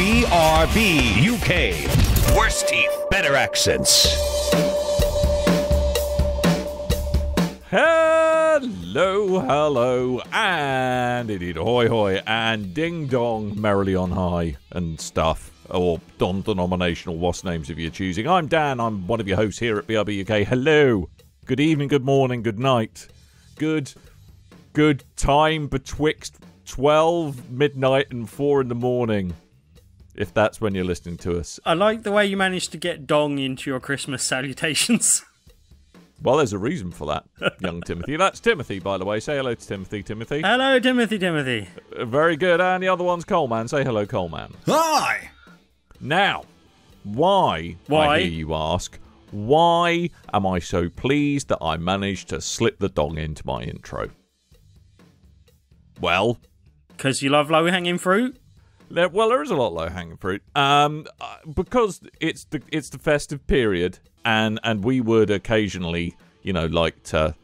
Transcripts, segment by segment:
BRB UK. Worse teeth, better accents. Hello, and indeed, ahoy, hoy, and ding dong, merrily on high, and stuff, or non-denominational WASP names if you're choosing. I'm Dan, I'm one of your hosts here at BRB UK. Hello, good evening, good morning, good night, good time betwixt 12 midnight and 4 in the morning, if that's when you're listening to us. I like the way you managed to get dong into your Christmas salutations. Well, there's a reason for that, young Timothy. That's Timothy, by the way. Say hello to Timothy. Hello, Timothy. Very good. And the other one's Coleman. Say hello, Coleman. Hi! Now, why? I hear you ask, why am I so pleased that I managed to slip the dong into my intro? Well, because you love low-hanging fruit? There is a lot of low-hanging fruit. Because it's the festive period, and we would occasionally, like to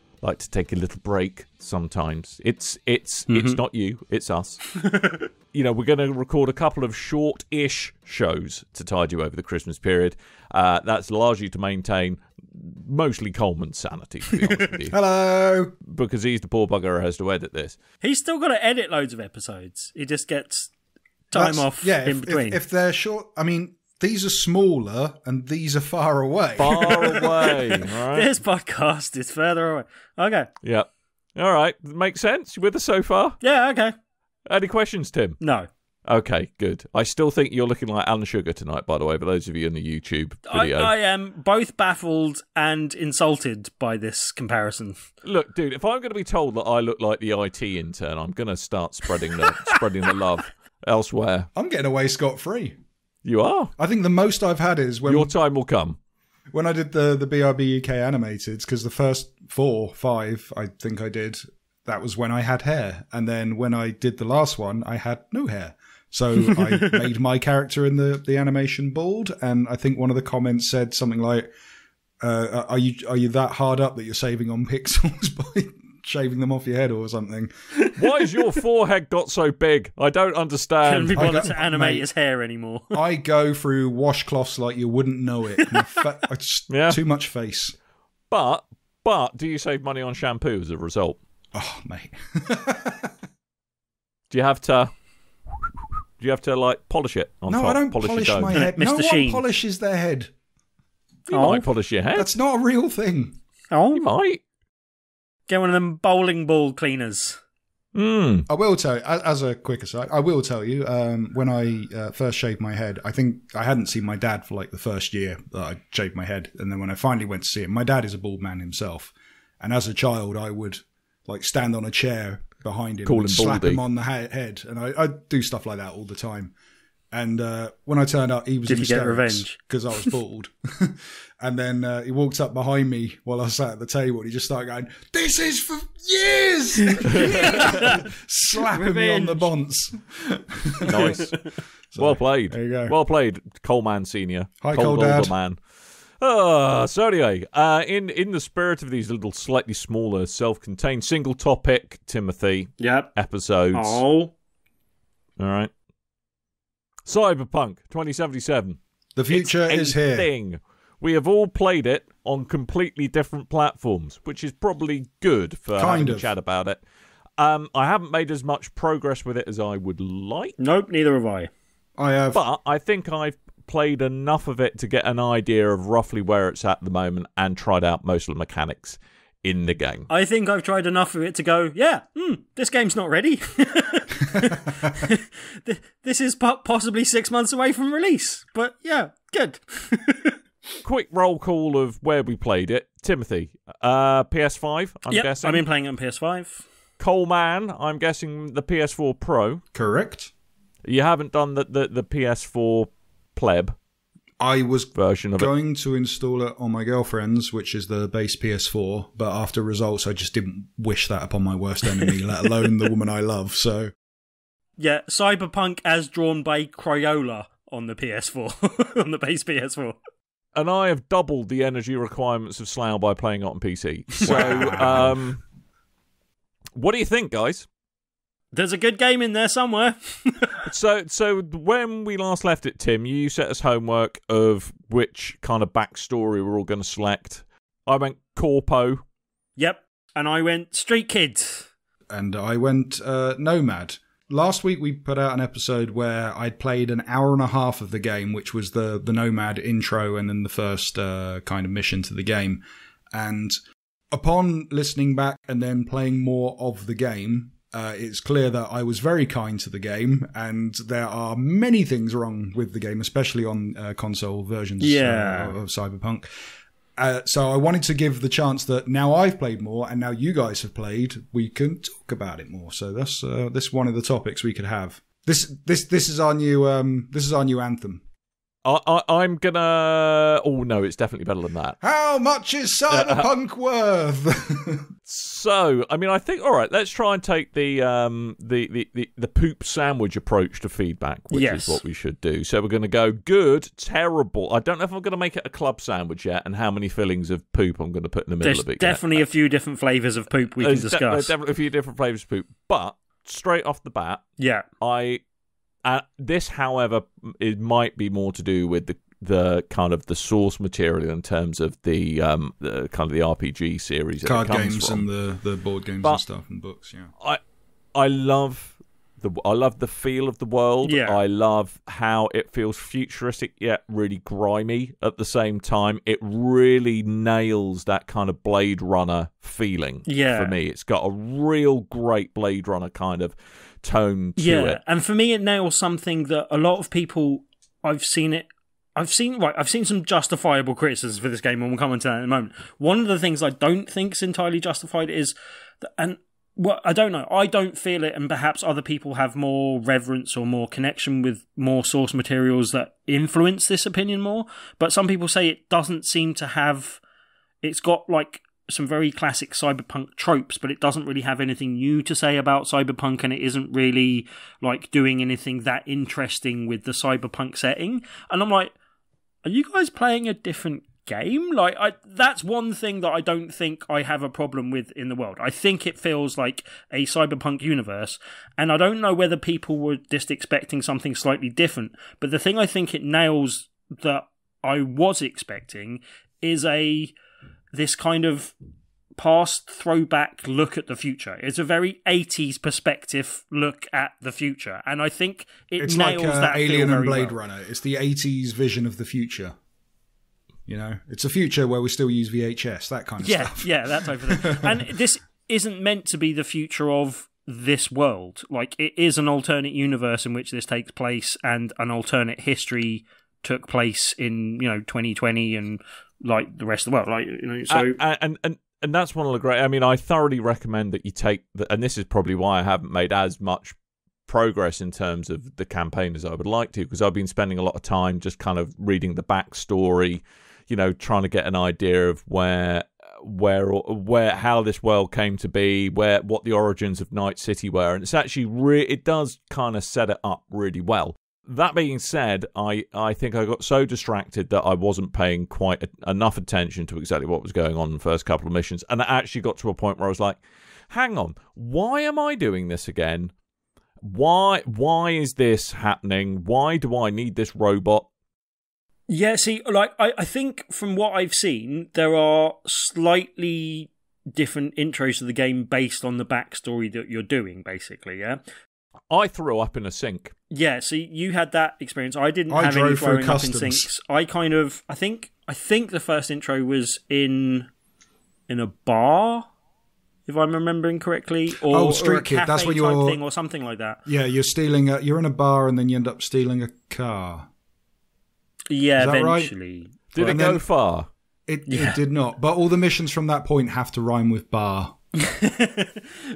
take a little break sometimes. It's not you, it's us. We're going to record a couple of short-ish shows to tide you over the Christmas period. That's largely to maintain mostly Coleman's sanity, to be honest with you. Hello! Because he's the poor bugger who has to edit this. He's still got to edit loads of episodes. He just gets time off in between. If they're short, these are smaller and these are far away. Far away, right? This podcast is further away. Okay. Yeah. All right. Makes sense. You with us so far? Yeah, okay. Any questions, Tim? No. Okay, good. I still think you're looking like Alan Sugar tonight, by the way, for those of you in the YouTube video. I am both baffled and insulted by this comparison. Look, dude, if I'm going to be told that I look like the IT intern, I'm going to start spreading the love elsewhere. I'm getting away scot-free. You are? I think the most I've had is when... Your time will come. When I did the BRB UK animated, because the first 4, 5, I think I did, that was when I had hair. And then when I did the last one, I had no hair. So I made my character in the animation bald, and I think one of the comments said something like, are you that hard up that you're saving on pixels by shaving them off your head or something? Why has your forehead got so big? I don't understand. Can't be bothered to animate his hair anymore. I go through washcloths like you wouldn't know it. Too much face. But do you save money on shampoo as a result? Oh, mate. Do you have to like polish it on top? No, I don't polish my head. No one polishes their head. You might polish your head. That's not a real thing. Oh, you might. Get one of them bowling ball cleaners. I will tell you, as a quick aside, when I first shaved my head, I think I hadn't seen my dad for like the first year that I shaved my head. And then when I finally went to see him, my dad is a bald man himself. And as a child, I would like stand on a chair behind him and slap him on the head. And I do stuff like that all the time. And when I turned out, he was in hysterics because I was bald. And then he walked up behind me while I sat at the table and he just started going, "This is for years!" Slapping me on the bonce. Nice. So, well played. There you go. Well played, Coleman Senior. Hi, Cole Dad. Man. So anyway, in the spirit of these little slightly smaller, self-contained, single topic, Timothy, episodes. Oh. All right. Cyberpunk 2077. The future is here. We have all played it on completely different platforms, which is probably good for having a chat about it. I haven't made as much progress with it as I would like. Nope, neither have I. I have. But I think I've played enough of it to get an idea of roughly where it's at the moment and tried out most of the mechanics in the game. I think I've tried enough of it to go, this game's not ready. This is possibly 6 months away from release. But yeah, good. Quick roll call of where we played it. Timothy, PS5, I'm guessing. I've been playing it on PS5. Coleman, I'm guessing the PS4 Pro. Correct. You haven't done the PS4 pleb. I was version of going to install it on my girlfriend's, which is the base PS4, but after results, I just didn't wish that upon my worst enemy, let alone the woman I love, so... Yeah, Cyberpunk as drawn by Crayola on the PS4, on the base PS4. And I have doubled the energy requirements of Slough by playing it on PC. So, what do you think, guys? There's a good game in there somewhere. So when we last left it, Tim, you set us homework of which kind of backstory we're all going to select. I went Corpo. Yep. And I went Street Kids. And I went Nomad. Last week we put out an episode where I'd played an hour and a half of the game, which was the Nomad intro and then the first kind of mission to the game. And upon listening back and then playing more of the game, it's clear that I was very kind to the game, and there are many things wrong with the game, especially on console versions of Cyberpunk. So I wanted to give the chance that now I've played more and now you guys have played, we can talk about it more. So that's this one of the topics we could have. This is our new anthem. I'm gonna. Oh no, it's definitely better than that. How much is Cyberpunk worth? So, I mean, I think all right. Let's try and take the poop sandwich approach to feedback, which is what we should do. So we're going to go good, terrible. I don't know if I'm going to make it a club sandwich yet, and how many fillings of poop I'm going to put in the middle of it. There's definitely a few different flavours of poop we can discuss. There's definitely a few different flavours of poop, but straight off the bat, this, however, it might be more to do with the kind of the source material in terms of the kind of the RPG series, card games from. And the board games and stuff and books. Yeah, I love the feel of the world. Yeah. I love how it feels futuristic yet really grimy at the same time. It really nails that kind of Blade Runner feeling. For me, it's got a real great Blade Runner kind of tone to it. And for me, it nails something that a lot of people I've seen some justifiable criticisms for this game, and we'll come on to that in a moment. One of the things I don't think is entirely justified is I don't know. I don't feel it, and perhaps other people have more reverence or more connection with more source materials that influence this opinion more. But some people say it doesn't seem to have. It's got like some very classic cyberpunk tropes, but it doesn't really have anything new to say about cyberpunk, and it isn't really like doing anything that interesting with the cyberpunk setting. And I'm like, are you guys playing a different game? Like, that's one thing that I don't think I have a problem with in the world. I think it feels like a cyberpunk universe, and I don't know whether people were just expecting something slightly different. But the thing I think it nails that I was expecting is this kind of past throwback look at the future. It's a very 80s perspective look at the future, and I think it's nails like that Alien and Blade well. Runner. It's the 80s vision of the future. You know, it's a future where we still use VHS, that kind of stuff. Yeah, that type of thing. And this isn't meant to be the future of this world. Like, it is an alternate universe in which this takes place, and an alternate history took place in 2020 and like the rest of the world. Like, so and that's one of the great. I mean, I thoroughly recommend that you take and this is probably why I haven't made as much progress in terms of the campaign as I would like to, because I've been spending a lot of time just kind of reading the backstory, trying to get an idea of where how this world came to be, what the origins of Night City were, and it's actually it does kind of set it up really well. That being said, I think I got so distracted that I wasn't paying quite enough attention to exactly what was going on in the first couple of missions, and I actually got to a point where I was like, hang on, why am I doing this again? Why is this happening? Why do I need this robot? Yeah, see, like, I think from what I've seen, there are slightly different intros to the game based on the backstory that you're doing, basically, yeah? I threw up in a sink. Yeah, see, you had that experience. I didn't have any throwing up in sinks. I think the first intro was in a bar, if I'm remembering correctly, or Street or a Kid. cafe That's what type thing or something like that. Yeah, you're in a bar and then you end up stealing a car. Yeah, Is that eventually. Right? Did it go far? It did not. But all the missions from that point have to rhyme with bar.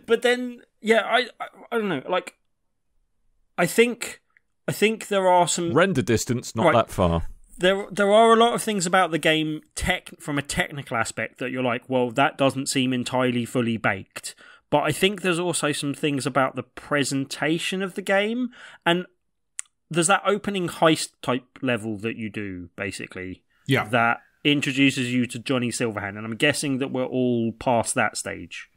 But then, yeah, I don't know. Like, I think there are some render distance, not that far. There are a lot of things about the game from a technical aspect that you're like, well, that doesn't seem entirely fully baked. But I think there's also some things about the presentation of the game, and there's that opening heist type level that you do, basically. Yeah. That introduces you to Johnny Silverhand, and I'm guessing that we're all past that stage.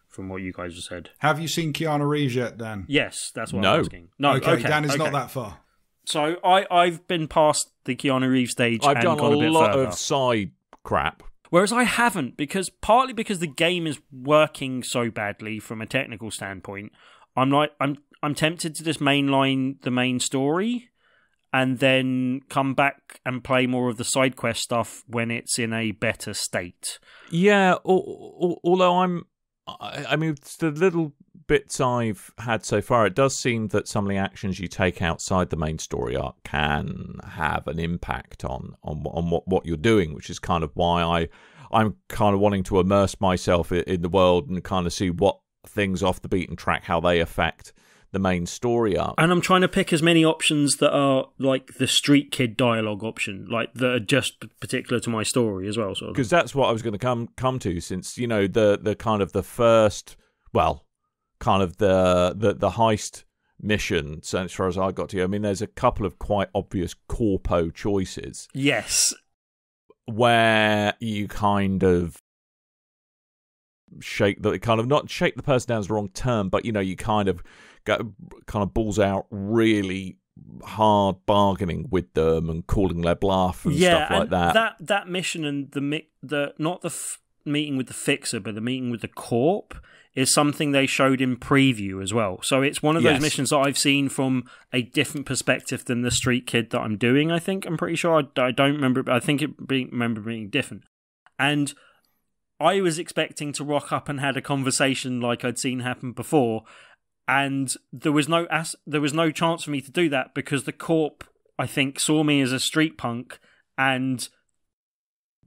from what you guys have said. Have you seen Keanu Reeves yet, Dan? Yes, that's what No. I'm asking. No, Okay, Dan is not that far. So I've been past the Keanu Reeves stage I've and done gone a bit lot further. of side crap. Whereas I haven't, partly because the game is working so badly from a technical standpoint. I'm tempted to just mainline the main story and then come back and play more of the side quest stuff when it's in a better state. Yeah, although I mean, the little bits I've had so far, it does seem that some of the actions you take outside the main story arc can have an impact on what you're doing, which is kind of why I'm kind of wanting to immerse myself in the world and kind of see what things off the beaten track, how they affect the main story arc. And I'm trying to pick as many options that are like the street kid dialogue option, like that are just particular to my story as well. Sort of. Because that's what I was going to come to, since, you know, the kind of the first, well, kind of the heist mission, so as far as I got to, I mean, there's a couple of quite obvious corpo choices. Yes. Where you kind of not shake the person down is the wrong term, but, you know, you kind of balls out really hard bargaining with them and calling their bluff and stuff like that. That mission and meeting with the fixer, but the meeting with the corp is something they showed in preview as well. So it's one of those missions that I've seen from a different perspective than the street kid that I'm doing. I'm pretty sure. I don't remember, but I think remember being different. And I was expecting to rock up and had a conversation like I'd seen happen before, and there was no chance for me to do that because the corp, I think, saw me as a street punk and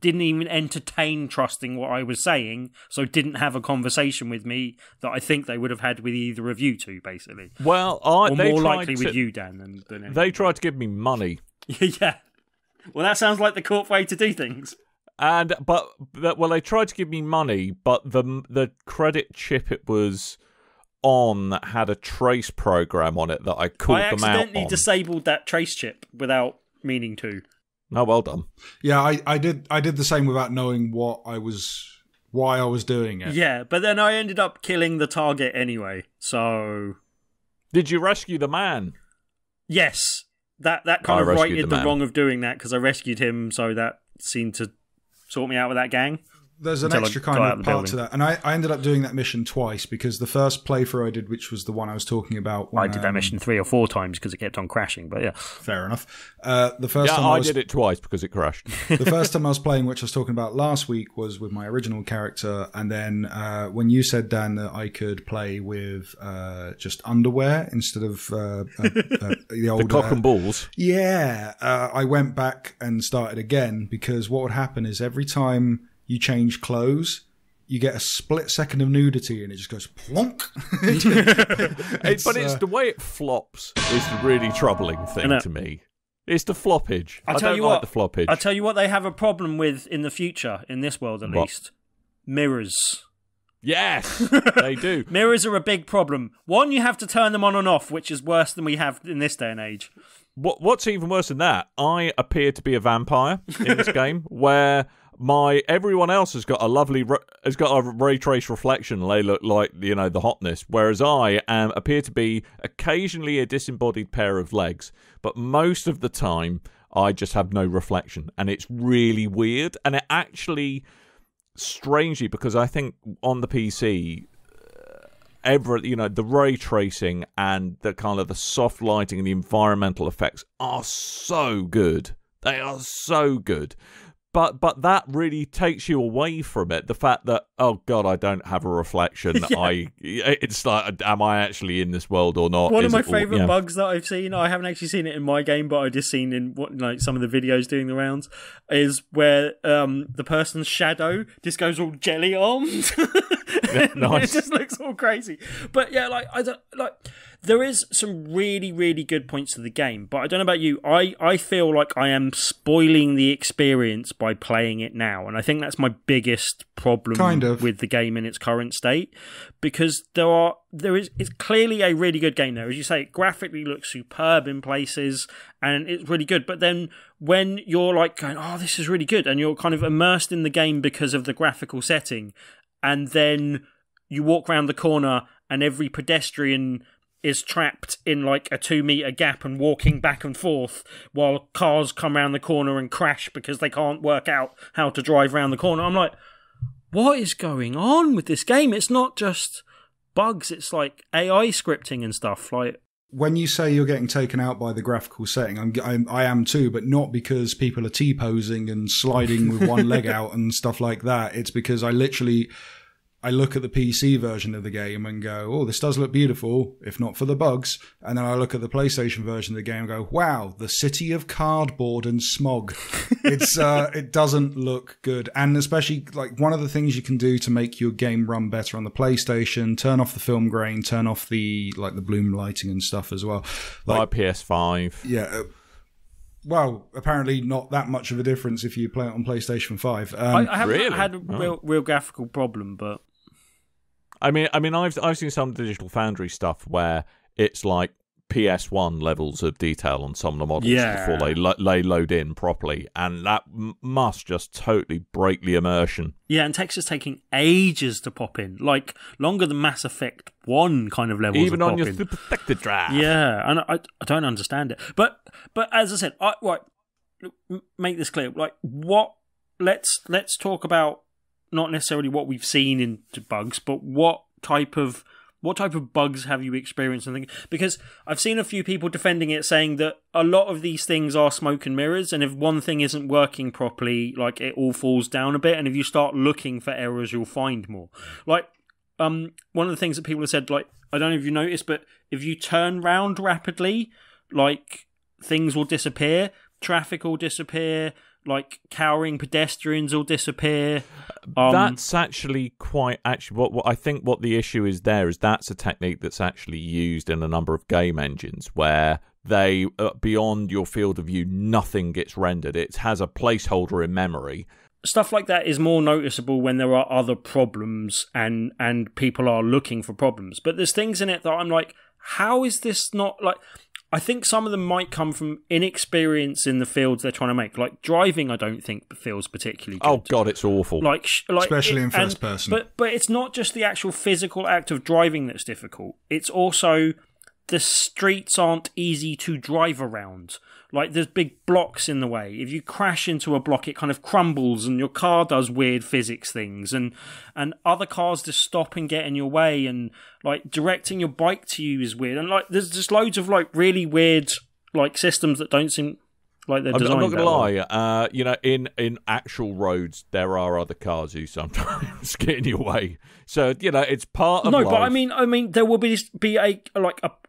didn't even entertain trusting what I was saying, so didn't have a conversation with me that I think they would have had with either of you two, basically. Well, more likely with you, Dan, than anything. They tried to give me money. Yeah. Well, that sounds like the corp way to do things. But they tried to give me money, but the credit chip it was on had a trace program on it that I called them out on. I accidentally disabled that trace chip without meaning to. Oh, well done. Yeah, I did the same without knowing why I was doing it. Yeah, but then I ended up killing the target anyway. So, did you rescue the man? Yes, that kind of righted the wrong of doing that because I rescued him, so that seemed to sort me out with that gang. There's an extra kind of part to that. And I ended up doing that mission twice because the first playthrough I did, which was the one I was talking about. I did that mission 3 or 4 times because it kept on crashing, but yeah. Fair enough. The first time I did it twice because it crashed. The first time I was playing, which I was talking about last week, was with my original character. And then when you said, Dan, that I could play with just underwear instead of the old... the cock and balls. Yeah. I went back and started again because what would happen is every time you change clothes, you get a split second of nudity and it just goes plonk. But it's the way it flops is the really troubling thing to me. It's the floppage. I don't like the floppage. I'll tell you what they have a problem with in the future, in this world at least. Mirrors. Yes, they do. Mirrors are a big problem. One, you have to turn them on and off, which is worse than we have in this day and age. What's even worse than that, I appear to be a vampire in this game, where everyone else has got a ray trace reflection. They look like, you know, the hotness, whereas I appear to be occasionally a disembodied pair of legs, but most of the time I just have no reflection, and it's really weird. And it actually, strangely, because I think on the PC, the ray tracing and the kind of the soft lighting and the environmental effects are so good. They are so good. But that really takes you away from it. The fact that, oh God, I don't have a reflection. Yeah. It's like, am I actually in this world or not? One of my favourite bugs that I've seen, I haven't actually seen it in my game, but I've just seen in some of the videos doing the rounds, is where the person's shadow just goes all jelly armed. Yeah, nice. It just looks all crazy. But yeah, there is some really, really good points to the game, but I don't know about you. I feel like I am spoiling the experience by playing it now, and I think that's my biggest problem with the game in its current state, because it's clearly a really good game there. As you say, it graphically looks superb in places, and it's really good, but then when you're like going, oh, this is really good, and you're kind of immersed in the game because of the graphical setting, and then you walk around the corner and every pedestrian is trapped in like a 2-meter gap and walking back and forth while cars come around the corner and crash because they can't work out how to drive around the corner. I'm like, what is going on with this game? It's not just bugs, it's like AI scripting and stuff. Like, when you say you're getting taken out by the graphical setting, I am too, but not because people are T-posing and sliding with one leg out and stuff like that. It's because I look at the PC version of the game and go, oh, this does look beautiful, if not for the bugs. And then I look at the PlayStation version of the game and go, wow, the city of cardboard and smog. It doesn't look good. And especially, like, one of the things you can do to make your game run better on the PlayStation, turn off the film grain, turn off the bloom lighting and stuff as well. Like PS5. Yeah. Well, apparently not that much of a difference if you play it on PlayStation 5. I haven't really? had a real graphical problem, but I mean, I've seen some Digital Foundry stuff where it's like PS1 levels of detail on some of the models before they load in properly, and that must just totally break the immersion. Yeah, and textures taking ages to pop in, like longer than Mass Effect 1 kind of levels. Even on your Super Protected drive. Yeah, and I don't understand it. But as I said, make this clear. Like, let's talk about not necessarily what we've seen into bugs, but what type of bugs have you experienced? And because I've seen a few people defending it, saying that a lot of these things are smoke and mirrors, and if one thing isn't working properly, like, it all falls down a bit. And if you start looking for errors, you'll find more. Like, one of the things that people have said, like, I don't know if you noticed, but if you turn round rapidly, like, things will disappear, traffic will disappear. Like, cowering pedestrians will disappear. That's actually what I think what the issue is there is that's a technique that's actually used in a number of game engines where they, beyond your field of view, nothing gets rendered. It has a placeholder in memory. Stuff like that is more noticeable when there are other problems and people are looking for problems. But there's things in it that I'm like, how is this not, like... I think some of them might come from inexperience in the fields they're trying to make. Like, driving, I don't think feels particularly good. Oh, God, it's awful. Like especially in first person. But it's not just the actual physical act of driving that's difficult. It's also the streets aren't easy to drive around. Like, there's big blocks in the way. If you crash into a block, it kind of crumbles and your car does weird physics things. And other cars just stop and get in your way. And, like, directing your bike to you is weird. And, like, there's just loads of, like, really weird, like, systems that don't seem like they're designed. I'm not going to lie. You know, in actual roads, there are other cars who sometimes get in your way. So, you know, it's part of life. No, but I mean, there will be a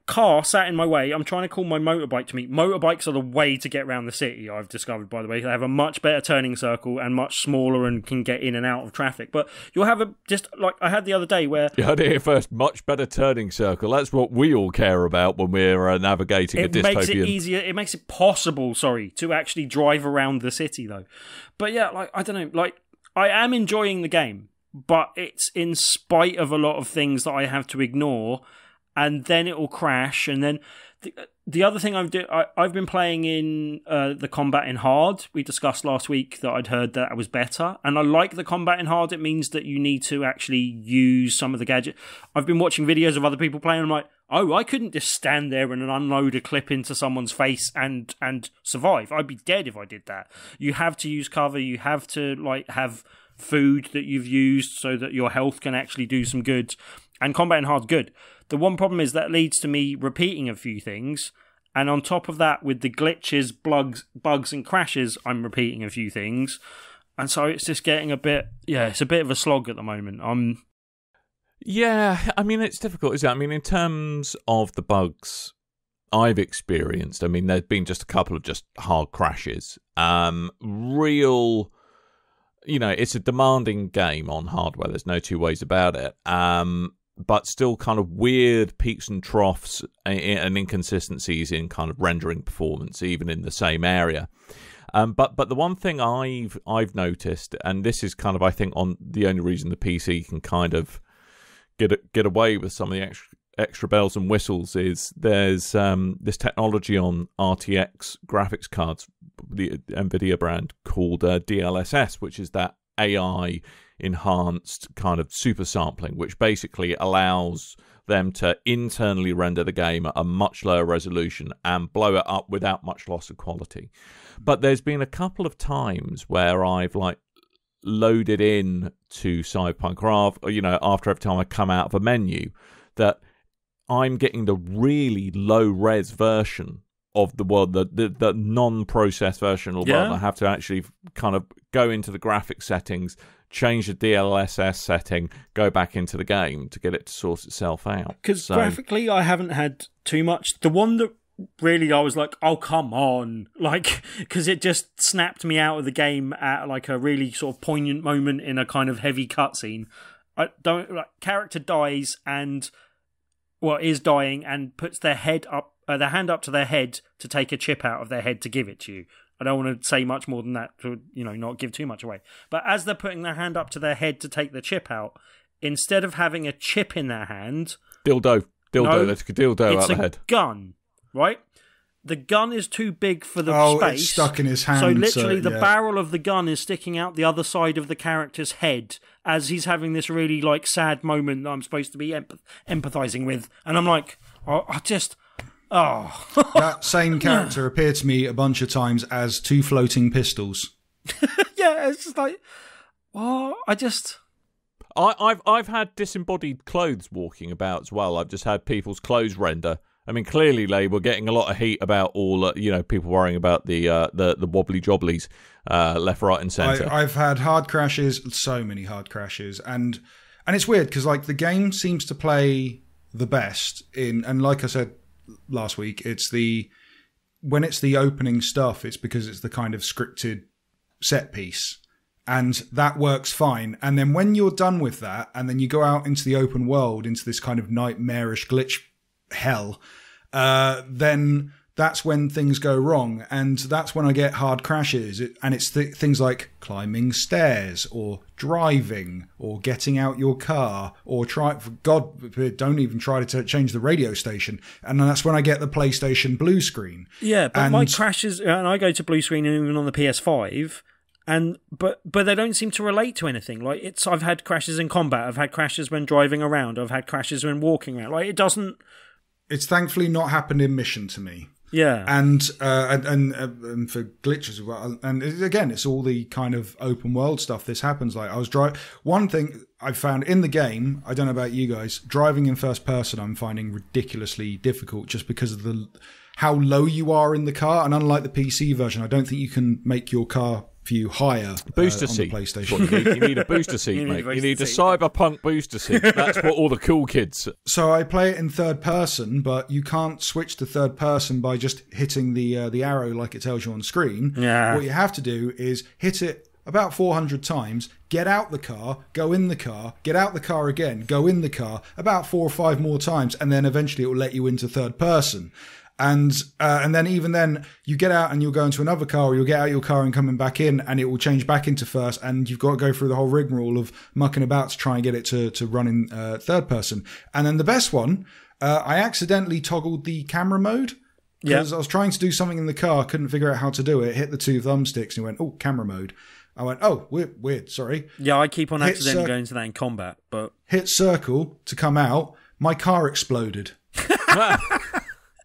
car sat in my way. I'm trying to call my motorbike to me. Motorbikes are the way to get around the city, I've discovered, by the way. They have a much better turning circle and much smaller and can get in and out of traffic. But you'll have just like I had the other day where... You heard it here first, much better turning circle. That's what we all care about when we're navigating a dystopian... It makes it easier, it makes it possible, to actually drive around the city, though. But yeah, like, I don't know, like, I am enjoying the game, but it's in spite of a lot of things that I have to ignore, and then it will crash. And then the other thing I've been playing in the combat in hard. We discussed last week that I'd heard that was better, and I like the combat in hard. It means that you need to actually use some of the gadget. I've been watching videos of other people playing, and I'm like, oh, I couldn't just stand there and unload a clip into someone's face and survive. I'd be dead if I did that. You have to use cover. You have to, like, have food that you've used so that your health can actually do some good. And combat in hard's good. The one problem is that leads to me repeating a few things. And on top of that, with the glitches, bugs and crashes, I'm repeating a few things. And so it's just getting it's a bit of a slog at the moment. Yeah, I mean, it's difficult, isn't it? I mean, in terms of the bugs I've experienced, I mean, there's been just a couple of just hard crashes. Real, you know, it's a demanding game on hardware. There's no two ways about it. But still kind of weird peaks and troughs and inconsistencies in kind of rendering performance, even in the same area. But the one thing I've noticed, and this is kind of, I think, on the only reason the PC can kind of get away with some of the extra bells and whistles, is there's this technology on RTX graphics cards, the NVIDIA brand, called DLSS, which is that AI enhanced kind of super sampling, which basically allows them to internally render the game at a much lower resolution and blow it up without much loss of quality. But there's been a couple of times where I've like loaded in to Cyberpunk, or after every time I come out of a menu, that I'm getting the really low res version of the world, the non-processed version of the world. I have to actually kind of go into the graphics settings, change the DLSS setting, go back into the game to get it to sort itself out. Because graphically, I haven't had too much. The one that really I was like, oh, come on. Like, because it just snapped me out of the game at like a really sort of poignant moment in a kind of heavy cutscene. Character dies and, is dying and puts their hand up to their head to take a chip out of their head to give it to you. I don't want to say much more than that to, not give too much away. But as they're putting their hand up to their head to take the chip out, instead of having a chip in their hand... Dildo, no, let's get dildo out of the head. It's a gun, right? The gun is too big for the space. It's stuck in his hand. So literally the barrel of the gun is sticking out the other side of the character's head as he's having this really like sad moment that I'm supposed to be empathizing with. And I'm like, that same character appeared to me a bunch of times as two floating pistols. Yeah, it's just like, I've had disembodied clothes walking about as well. I've just had people's clothes render. I mean, clearly they were getting a lot of heat about all, people worrying about the wobbly jobblies left, right, and centre. I've had hard crashes, so many hard crashes, and it's weird because like the game seems to play the best and like I said last week, when it's the opening stuff, it's because it's the kind of scripted set piece. And that works fine. And then when you're done with that, and then you go out into the open world, into this kind of nightmarish glitch hell, then that's when things go wrong. And that's when I get hard crashes. And it's things like climbing stairs, or driving, or getting out your car, or don't even try to change the radio station. And that's when I get the PlayStation blue screen. Yeah, but my crashes, and I go to blue screen even on the PS5, but they don't seem to relate to anything. Like I've had crashes in combat, I've had crashes when driving around, I've had crashes when walking around. Like it doesn't. It's thankfully not happened in mission to me. Yeah, and for glitches as well. And again, it's all the kind of open world stuff. This happens. Like I was driving. One thing I found in the game, I don't know about you guys, driving in first person, I'm finding ridiculously difficult just because of how low you are in the car. And unlike the PC version, I don't think you can make your car view higher. Booster on seat. The PlayStation. You need a booster seat, mate. You need a Cyberpunk booster seat. That's what all the cool kids. So I play it in third person, but you can't switch to third person by just hitting the arrow like it tells you on screen. Yeah. What you have to do is hit it about 400 times, get out the car, go in the car, get out the car again, go in the car, about 4 or 5 more times, and then eventually it will let you into third person. And then even then you get out and you'll go into another car, or you'll get out your car and coming back in, and it will change back into first, and you've got to go through the whole rigmarole of mucking about to try and get it to run in third person. And then the best one, I accidentally toggled the camera mode because I was trying to do something in the car, couldn't figure out how to do it, hit the 2 thumbsticks and went, oh, camera mode. I went, oh, weird, sorry. Yeah, I keep on accidentally going to that in combat, but... Hit circle to come out, my car exploded.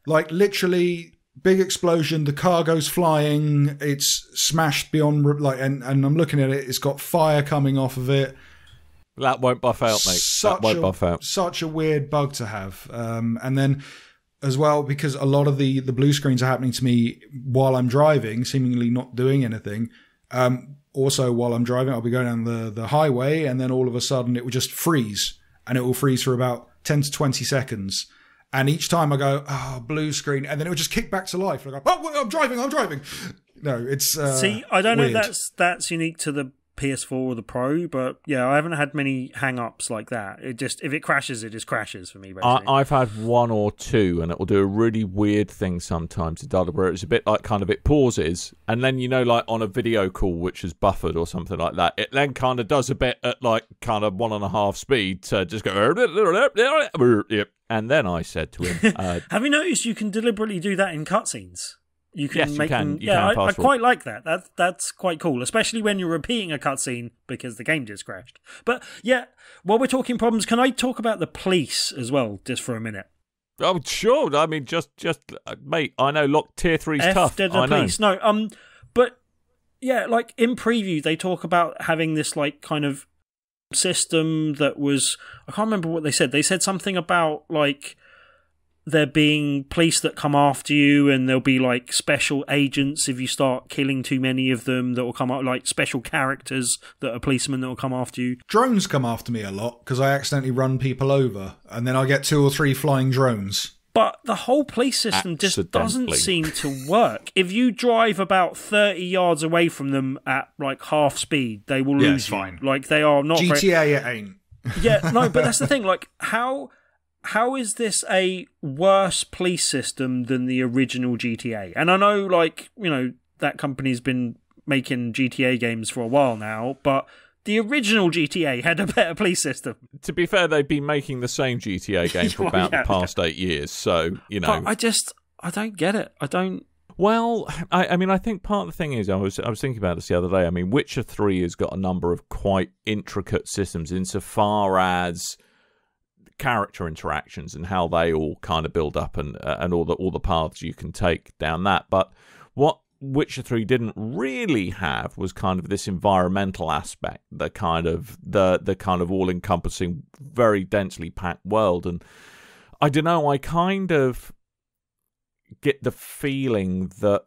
Like, literally, big explosion, the car goes flying, it's smashed beyond, and I'm looking at it, it's got fire coming off of it. That won't buff out, mate. That won't buff out. Such a weird bug to have. And then, as well, because a lot of the blue screens are happening to me while I'm driving, seemingly not doing anything. Also, while I'm driving, I'll be going down the highway, and then all of a sudden it will just freeze. And it will freeze for about 10 to 20 seconds. And each time I go, blue screen, and then it would just kick back to life. And I go, oh, I'm driving. No, it's See, I don't weird. know if that's unique to the PS4 or the Pro, but yeah, I haven't had many hang-ups like that. It just, if it crashes, it just crashes for me, basically. I've had 1 or 2, and it will do a really weird thing sometimes, it does, where it's a bit like kind of it pauses, and then, like on a video call which is buffered or something like that, it then kind of does a bit at like kind of 1.5 speed to just go, and then I said to him... Have you noticed you can deliberately do that in cutscenes? You can Yes, you make can. them. You can I fast forward. quite like that. That's quite cool, especially when you're repeating a cutscene because the game just crashed. But yeah, while we're talking problems, can I talk about the police as well, just for a minute? Oh, sure. I mean, just mate. I know. Tier 3's tough. The I know. police. No, but yeah, like in preview, they talk about having this like kind of system that was. I can't remember what they said. They said something about like there being police that come after you, and there'll be like special agents if you start killing too many of them that will come up, like special characters that are policemen that will come after you. Drones come after me a lot because I accidentally run people over, and then I get 2 or 3 flying drones. But the whole police system just doesn't seem to work. If you drive about 30 yards away from them at like half speed, they will lose you. Fine. Like they are not GTA, it ain't. Yeah, no, but that's the thing. Like, how is this a worse police system than the original GTA? And I know, like, you know, that company's been making GTA games for a while now, but the original GTA had a better police system. To be fair, they've been making the same GTA game for about the past 8 years, so, you know. But I don't get it. I don't... Well, I mean, I think part of the thing is, I was thinking about this the other day. I mean, Witcher 3 has got a number of quite intricate systems insofar as character interactions and how they all kind of build up and all the paths you can take down that. But what Witcher 3 didn't really have was kind of this environmental aspect, the kind of all-encompassing, very densely packed world. And I don't know, I kind of get the feeling that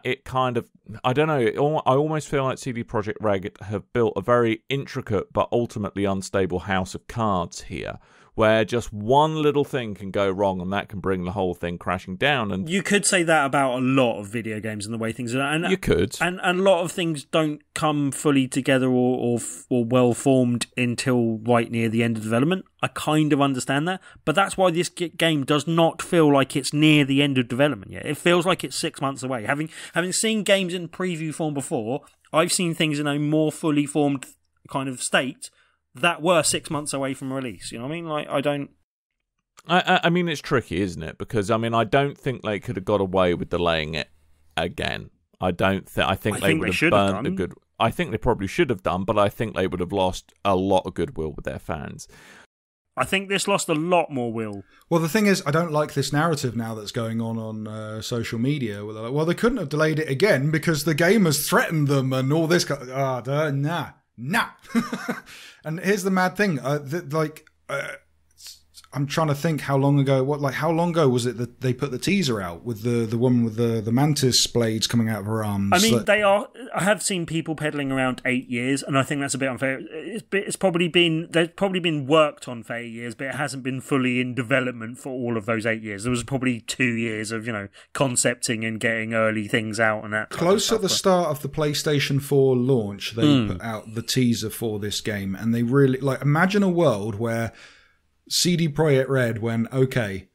it kind of, I don't know, I almost feel like CD Projekt Red have built a very intricate but ultimately unstable house of cards here, where just one little thing can go wrong and that can bring the whole thing crashing down. And you could say that about a lot of video games and the way things are. And you could. And a lot of things don't come fully together or well formed until right near the end of development. I kind of understand that. But that's why this game does not feel like it's near the end of development yet. It feels like it's 6 months away. Having seen games in preview form before, I've seen things in a more fully formed kind of state that were 6 months away from release. You know what I mean? Like, I don't... I mean, it's tricky, isn't it? Because, I mean, I don't think they could have got away with delaying it again. I think they would have burnt a good... I think they probably should have done, but I think they would have lost a lot of goodwill with their fans. I think this lost a lot more will. Well, the thing is, I don't like this narrative now that's going on social media. Where they're like, well, they couldn't have delayed it again because the game has threatened them and all this. Nah. And here's the mad thing. I'm trying to think how long ago was it that they put the teaser out with the woman with the mantis blades coming out of her arms? I mean, I have seen people peddling around 8 years, and I think that's a bit unfair. There's probably been worked on for 8 years, but it hasn't been fully in development for all of those 8 years. There was probably 2 years of, concepting and getting early things out and that. Close at the start of the PlayStation 4 launch, they put out the teaser for this game, and they really imagine a world where CD Projekt Red went, okay,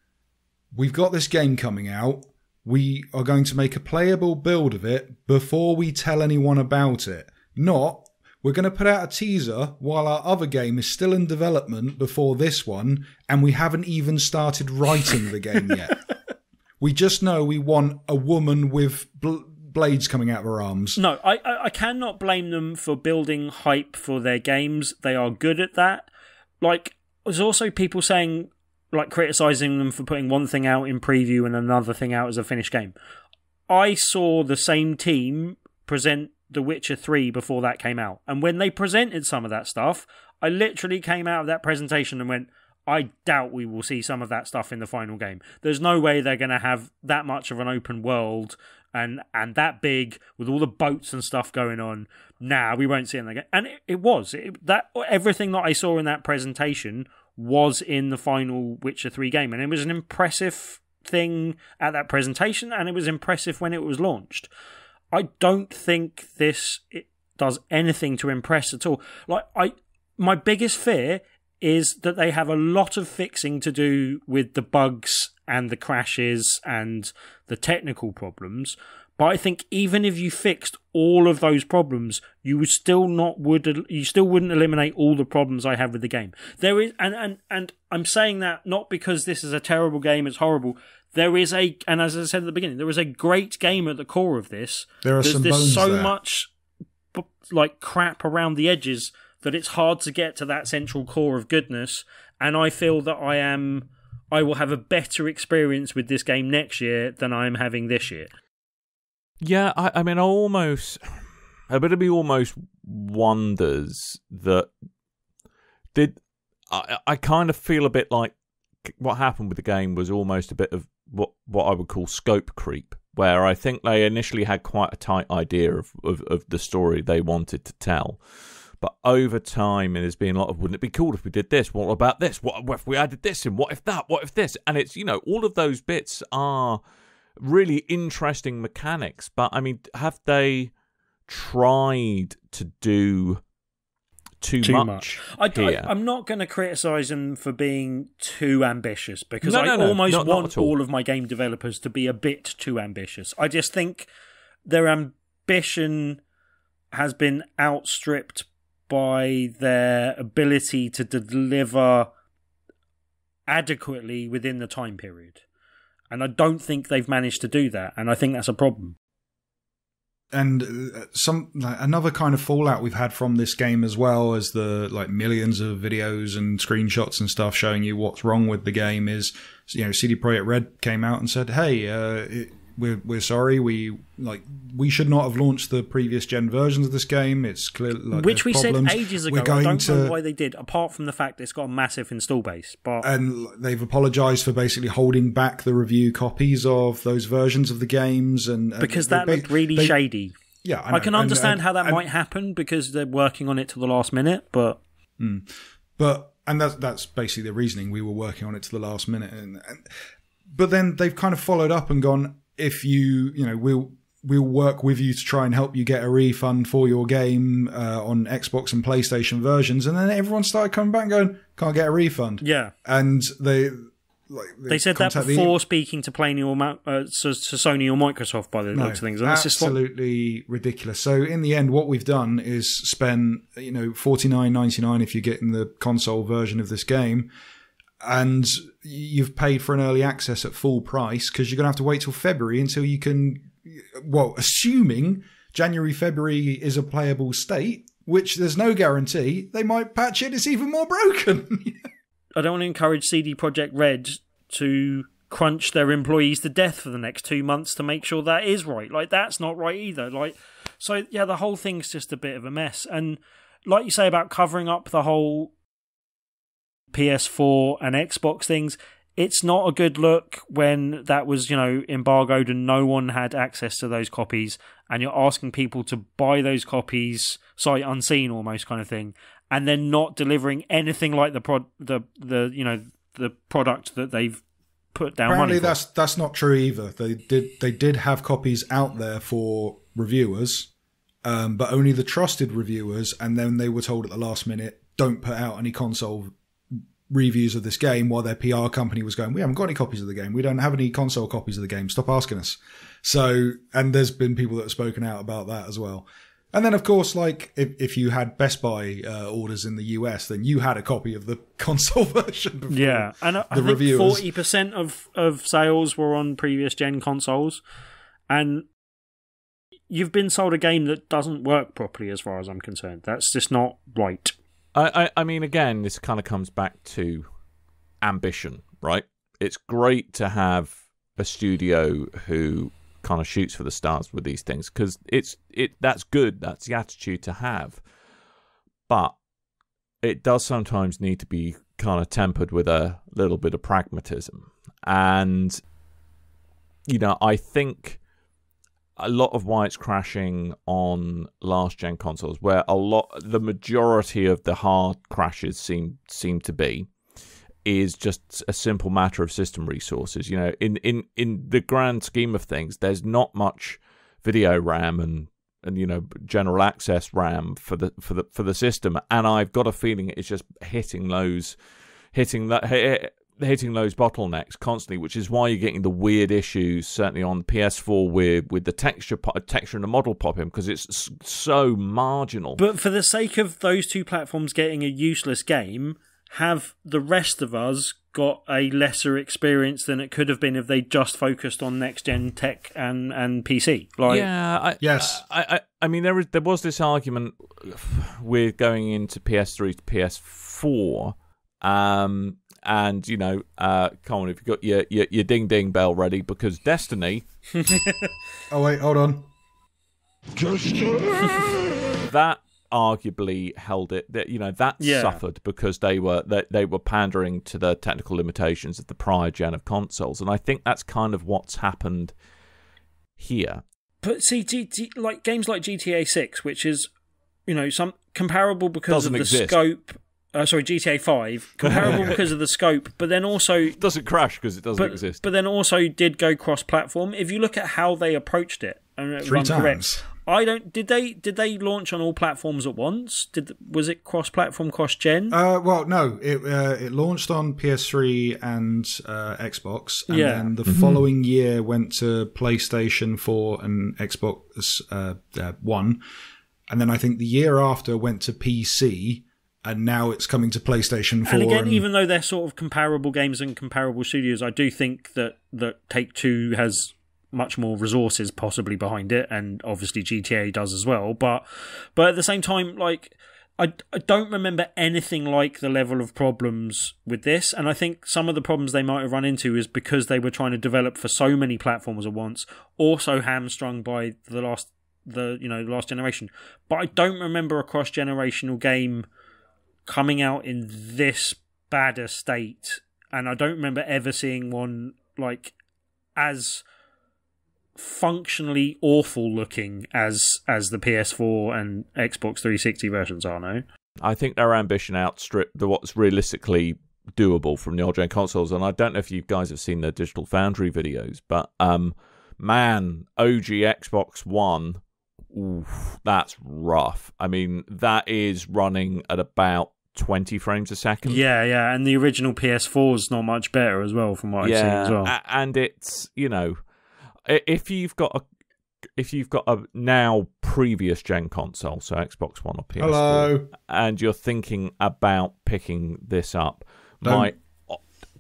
we've got this game coming out. We are going to make a playable build of it before we tell anyone about it. Not, we're going to put out a teaser while our other game is still in development before this one, and we haven't even started writing the game yet. We just know we want a woman with blades coming out of her arms. No, I cannot blame them for building hype for their games. They are good at that. There's also people saying, criticising them for putting one thing out in preview and another thing out as a finished game. I saw the same team present The Witcher 3 before that came out. And when they presented some of that stuff, I literally came out of that presentation and went, I doubt we will see some of that stuff in the final game. There's no way they're going to have that much of an open world and that big with all the boats and stuff going on. Nah, we won't see it in the game. And it was. Everything that I saw in that presentation was in the final Witcher 3 game. And it was an impressive thing at that presentation, and it was impressive when it was launched. I don't think it does anything to impress at all. My biggest fear is that they have a lot of fixing to do with the bugs and the crashes and the technical problems But I think even if you fixed all of those problems, you still wouldn't eliminate all the problems I have with the game. There is, and I'm saying that not because this is a terrible game, it's horrible. There is and as I said at the beginning, there is a great game at the core of this. There's so much like crap around the edges that it's hard to get to that central core of goodness. And I feel that I will have a better experience with this game next year than I am having this year. Yeah, I mean, a bit of me almost wonders that I kind of feel a bit like what happened with the game was almost a bit of what I would call scope creep, where I think they initially had quite a tight idea of the story they wanted to tell. But over time, it has been a lot of, wouldn't it be cool if we did this? What about this? What if we added this in? What if that? What if this? And it's, all of those bits are really interesting mechanics. But, I mean, have they tried to do too much here? I'm not going to criticise them for being too ambitious, because I almost want all of my game developers to be a bit too ambitious. I just think their ambition has been outstripped by their ability to deliver adequately within the time period. And I don't think they've managed to do that, and I think that's a problem. And another kind of fallout we've had from this game, as well as the millions of videos and screenshots and stuff showing you what's wrong with the game, is CD Projekt Red came out and said, "Hey, we're sorry. We should not have launched the previous gen versions of this game. It's clear, which we problems. said ages ago. I don't know why they did, apart from the fact it's got a massive install base. And they've apologised for basically holding back the review copies of those versions of the games, because that looked really shady. Yeah, I can understand how that might happen because they're working on it to the last minute, but that's basically the reasoning. We were working on it to the last minute, but then they've kind of followed up and gone, if we'll work with you to try and help you get a refund for your game on Xbox and PlayStation versions. And then everyone started coming back and going, can't get a refund. Yeah. And they said that before speaking to Sony or Microsoft, by the looks of things. And that's absolutely ridiculous. So in the end, what we've done is spend $49.99 if you're getting the console version of this game. And you've paid for an early access at full price, because you're going to have to wait till February until you can, assuming January, February is a playable state, which there's no guarantee, they might patch it, it's even more broken. I don't want to encourage CD Projekt Red to crunch their employees to death for the next 2 months to make sure that is right. That's not right either. So the whole thing's just a bit of a mess. And like you say about covering up the whole PS4 and Xbox things, it's not a good look when that was, embargoed and no one had access to those copies, and you're asking people to buy those copies sight unseen, almost kind of thing, and then not delivering anything like the product that they've put down. Apparently, money for. That's not true either. They did have copies out there for reviewers, but only the trusted reviewers, and then they were told at the last minute, don't put out any console reviews of this game, while their PR company was going, we haven't got any copies of the game, we don't have any console copies of the game, stop asking us. So, and there's been people that have spoken out about that as well. And then of course, if you had Best Buy orders in the US, then you had a copy of the console version before. Yeah, and I think 40% of sales were on previous gen consoles, and you've been sold a game that doesn't work properly as far as I'm concerned. That's just not right. I mean, again, this kind of comes back to ambition, right? It's great to have a studio who kind of shoots for the stars with these things, because that's good. That's the attitude to have. But it does sometimes need to be kind of tempered with a little bit of pragmatism. And, I think a lot of why it's crashing on last gen consoles, where the majority of the hard crashes seem to be, is just a simple matter of system resources. In the grand scheme of things, there's not much video RAM and general access RAM for the system, and I've got a feeling it's just hitting hitting those bottlenecks constantly, which is why you're getting the weird issues, certainly on PS4 with the texture and the model popping, because it's so marginal. But for the sake of those two platforms getting a useless game, have the rest of us got a lesser experience than it could have been if they just focused on next-gen tech and PC? Yes. I mean, there was this argument with going into PS3 to PS4, and Coleman, if you've got your ding ding bell ready, because Destiny. Oh wait, hold on. That arguably held it. That suffered because they were pandering to the technical limitations of the prior gen of consoles, and I think that's kind of what's happened here. But see, like games like GTA 6, which is some comparable because of the scope. GTA 5, comparable because of the scope, but then also it doesn't crash because it doesn't exist. But then also did go cross-platform. If you look at how they approached it, and 3 times. Did they launch on all platforms at once? Was it cross-platform, cross-gen? Well, no. It launched on PS3 and Xbox, and then the following year went to PlayStation 4 and Xbox One, and then I think the year after went to PC. And now it's coming to PlayStation 4. And again, even though they're sort of comparable games and comparable studios, I do think that Take-Two has much more resources possibly behind it, and obviously GTA does as well. But at the same time, like I don't remember anything like the level of problems with this, and I think some of the problems they might have run into is because they were trying to develop for so many platforms at once, also hamstrung by the last generation. But I don't remember a cross-generational game coming out in this bad a state, and I don't remember ever seeing one like as functionally awful looking as the PS4 and Xbox 360 versions are now. I think their ambition outstripped what's realistically doable from the old-gen consoles, and I don't know if you guys have seen the Digital Foundry videos, but man, OG Xbox One, oof, that's rough. I mean, that is running at about 20 frames a second. Yeah, and the original PS4 is not much better as well, from what I've seen as well. And it's, if you've got a now previous gen console, so Xbox One or PS4, and you're thinking about picking this up, my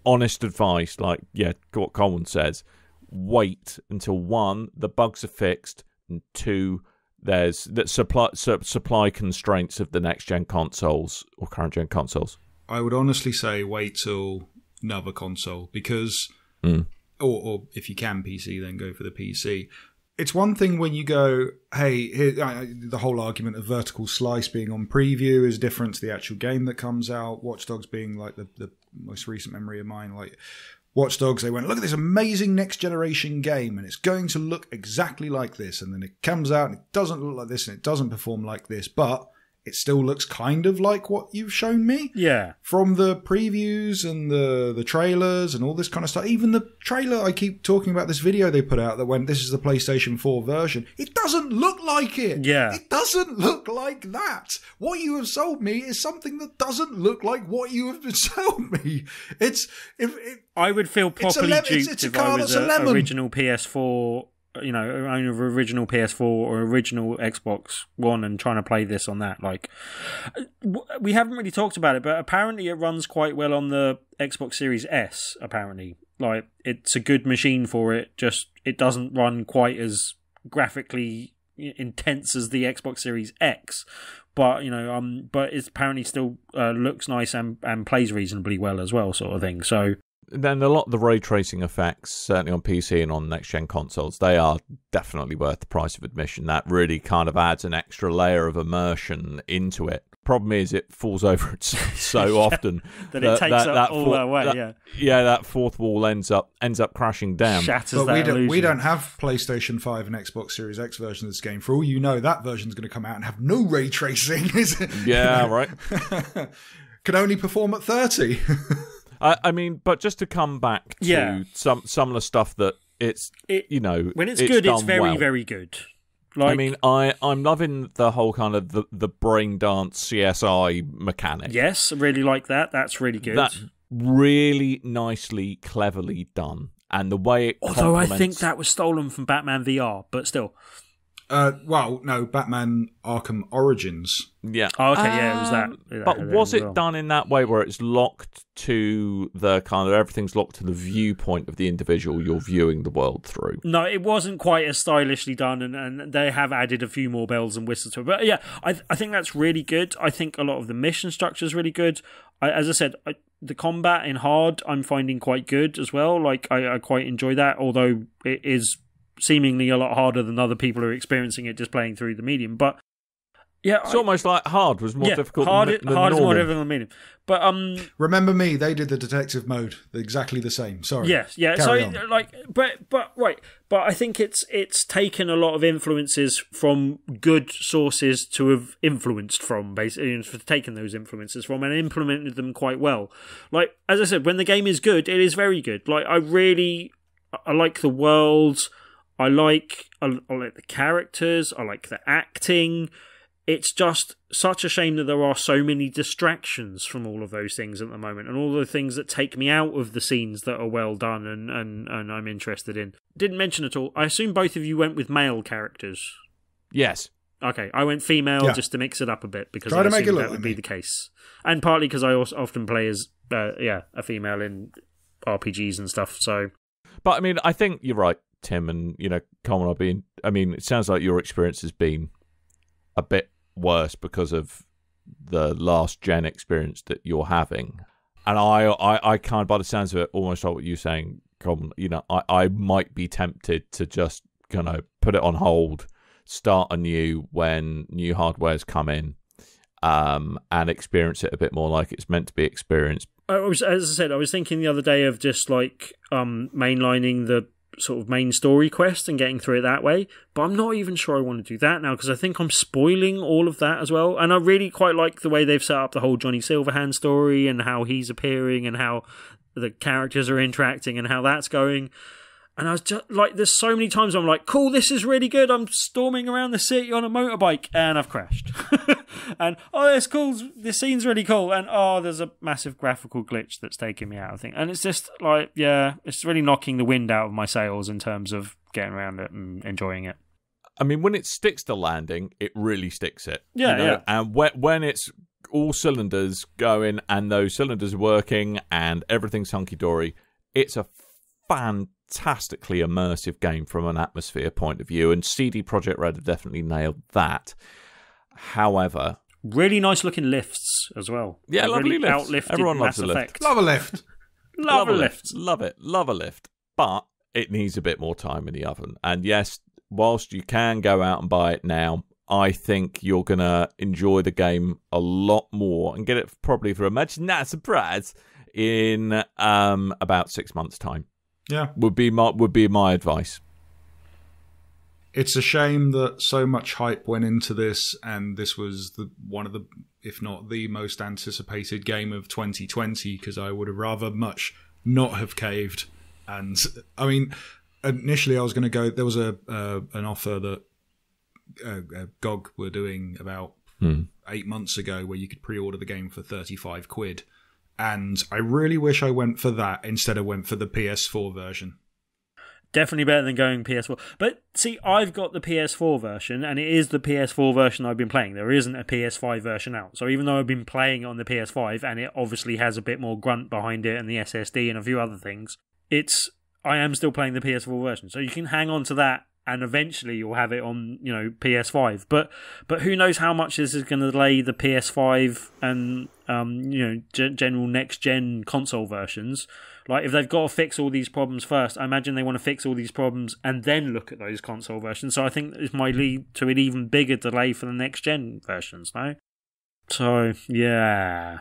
honest advice, what Coleman says, wait until 1, the bugs are fixed, and 2, there's the supply constraints of the next gen consoles or current gen consoles. I would honestly say wait till another console, because or if you can PC, then go for the PC. It's one thing when you go, hey, the whole argument of vertical slice being on preview is different to the actual game that comes out. Watch Dogs being like the most recent memory of mine, like Watch Dogs, they went, look at this amazing next generation game, and it's going to look exactly like this, and then it comes out and it doesn't look like this, and it doesn't perform like this, but it still looks kind of like what you've shown me. Yeah. From the previews and the trailers and all this kind of stuff. Even the trailer, I keep talking about this video they put out that went, this is the PlayStation 4 version. It doesn't look like it. Yeah. It doesn't look like that. What you have sold me is something that doesn't look like what you have sold me. I would feel properly duped if I was an original PS4, owner of original PS4 or original Xbox One and trying to play this on that. Like, we haven't really talked about it, but apparently it runs quite well on the Xbox Series S, apparently. Like, it's a good machine for it, just it doesn't run quite as graphically intense as the Xbox Series X. But, but it apparently still looks nice and plays reasonably well as well, sort of thing. So then a lot of the ray tracing effects, certainly on PC and on next-gen consoles, they are definitely worth the price of admission. That really kind of adds an extra layer of immersion into it. Problem is, it falls over so often that it takes up all that way. That fourth wall ends up crashing down. Shatters but that we don't have PlayStation 5 and Xbox Series X version of this game. For all you know, that version's going to come out and have no ray tracing. Yeah, right. Can only perform at 30. I mean, but just to come back to some of the stuff that when it's good, it's very, well. Very good. I mean, I'm loving the whole kind of the brain dance CSI mechanic. Yes, I really like that. That's really good. really nicely, cleverly done. And the way it Although I think that was stolen from Batman VR, but still. Well, no, Batman Arkham Origins. Yeah. Oh, okay, yeah, it was that. But was it done in that way where it's locked to the kind of everything's locked to the viewpoint of the individual you're viewing the world through? No, it wasn't quite as stylishly done, and they have added a few more bells and whistles to it. But yeah, I think that's really good. I think a lot of the mission structure is really good. As I said, the combat in hard I'm finding quite good as well. Like I quite enjoy that, although it is seemingly a lot harder than other people who are experiencing it just playing through the medium. But yeah, it's almost like hard was more difficult hard, than hard is more normal. difficult than medium. But remember me, they did the detective mode exactly the same. Sorry. Yes, yeah. Carry So on. like, but right. But I think it's taken a lot of influences from good sources to have influenced from, basically, and taken those influences from and implemented them quite well. Like as I said, when the game is good, it is very good. Like I like the world. I like the characters. I like the acting. It's just such a shame that there are so many distractions from all of those things at the moment, and all the things that take me out of the scenes that are well done and I'm interested in. Didn't mention at all. I assume both of you went with male characters. Yes. Okay, I went female just to mix it up a bit because I assumed that would be the case, and partly because I also often play as a female in RPGs and stuff. So, but I mean, I think you're right, Tim, and Coleman. It sounds like your experience has been a bit worse because of the last gen experience that you're having, and I kind of, by the sounds of it, almost like what you're saying, Coleman. I might be tempted to just put it on hold, start anew when new hardware's come in, and experience it a bit more like it's meant to be experienced. As I said, I was thinking the other day of just like mainlining the sort of main story quest and getting through it that way, but I'm not even sure I want to do that now because I think I'm spoiling all of that as well. And I really quite like the way they've set up the whole Johnny Silverhand story and how he's appearing and how the characters are interacting and how that's going. And I was just like, there's so many times I'm like, cool, this is really good. I'm storming around the city on a motorbike and I've crashed. And, it's cool. This scene's really cool. And, there's a massive graphical glitch that's taking me out, I think. And it's just like, it's really knocking the wind out of my sails in terms of getting around it and enjoying it. I mean, when it sticks to landing, it really sticks it. Yeah, yeah. And when it's all cylinders going and those cylinders are working and everything's hunky-dory, it's a fantastically immersive game from an atmosphere point of view, and CD Projekt Red have definitely nailed that. However, really nice looking lifts as well. Yeah, lovely really lifts. Everyone loves a lift. Effect. Love a lift. Love a lift. Love it. Love a lift. But it needs a bit more time in the oven. And yes, whilst you can go out and buy it now, I think you're going to enjoy the game a lot more and get it probably for a much nice surprise in about 6 months' time. Yeah. Would be my advice. It's a shame that so much hype went into this, and this was one of the, if not the most anticipated game of 2020, because I would have rather much not have caved. And I mean, initially I was going to go, there was an offer that GOG were doing about 8 months ago where you could pre-order the game for 35 quid. And I really wish I went for that instead of went for the PS4 version. Definitely better than going PS4. But see, I've got the PS4 version, and it is the PS4 version I've been playing. There isn't a PS5 version out. So even though I've been playing it on the PS5, and it obviously has a bit more grunt behind it and the SSD and a few other things, I am still playing the PS4 version. So you can hang on to that, and eventually you'll have it on, PS5. But who knows how much this is going to delay the PS5 and general next gen console versions. Like, if they've got to fix all these problems first, I imagine they want to fix all these problems and then look at those console versions. So I think this might lead to an even bigger delay for the next gen versions, no? So yeah,